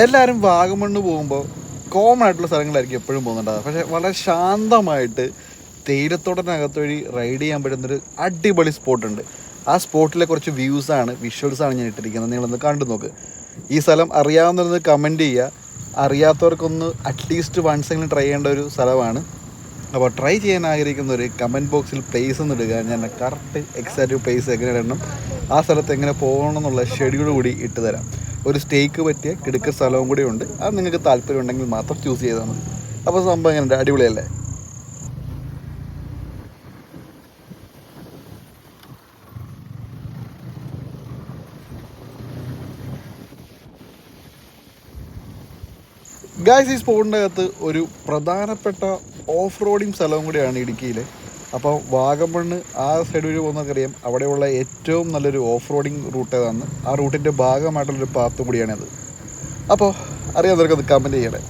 എല്ലാവരും വാഗമണ്ണ് പോകുമ്പോൾ കോമൺ ആയിട്ടുള്ള സ്ഥലങ്ങളായിരിക്കും എപ്പോഴും പോകുന്നുണ്ടാകുക. പക്ഷേ വളരെ ശാന്തമായിട്ട് തേയിലത്തോട്ടത്തിനകത്ത് വഴി റൈഡ് ചെയ്യാൻ പറ്റുന്നൊരു അടിപൊളി സ്പോട്ടുണ്ട്. ആ സ്പോട്ടിലെ കുറച്ച് വിഷ്വൽസാണ് ഞാൻ ഇട്ടിരിക്കുന്നത്. നിങ്ങളൊന്ന് കണ്ടു നോക്ക്. ഈ സ്ഥലം അറിയാവുന്നതൊന്ന് കമൻറ്റ് ചെയ്യുക. അറിയാത്തവർക്കൊന്ന് അറ്റ്ലീസ്റ്റ് വൺസെങ്കിലും ട്രൈ ചെയ്യേണ്ട ഒരു സ്ഥലമാണ്. അപ്പോൾ ട്രൈ ചെയ്യാൻ ആഗ്രഹിക്കുന്നവർ കമൻറ്റ് ബോക്സിൽ പ്ലേസ് എന്ന് ഇടുക. ഞാൻ കറക്റ്റ് എക്സാക്റ്റ് പ്ലേസ് എങ്ങനെ ഇടണം, ആ സ്ഥലത്ത് എങ്ങനെ പോകണം എന്നുള്ള ഷെഡ്യൂൾ കൂടി ഇട്ട് തരാം. ഒരു സ്റ്റേക്ക് പറ്റിയ കിടക്ക സ്ഥലവും കൂടി ഉണ്ട്. അത് നിങ്ങൾക്ക് താല്പര്യം ഉണ്ടെങ്കിൽ മാത്രം ചൂസ് ചെയ്താൽ മതി. അപ്പോൾ സംഭവം എങ്ങനെയുണ്ട്? അടിപൊളിയല്ലേ? ഗായ്സ്, ഈ സ്പോട്ടിൻ്റെ അകത്ത് ഒരു പ്രധാനപ്പെട്ട ഓഫ് റോഡിങ് സ്ഥലവും കൂടിയാണ് ഇടുക്കിയിൽ. അപ്പോൾ വാഗമണ്ണ് ആ സൈഡ് വഴി പോകുന്നവർക്കറിയാം, അവിടെയുള്ള ഏറ്റവും നല്ലൊരു ഓഫ് റോഡിങ് റൂട്ട് ഏതാണെന്ന്. ആ റൂട്ടിൻ്റെ ഭാഗമായിട്ടുള്ളൊരു പാത്തും കൂടിയാണത്. അപ്പോൾ അറിയാവുന്നവർക്കത് കമൻറ്റ് ചെയ്യണേ.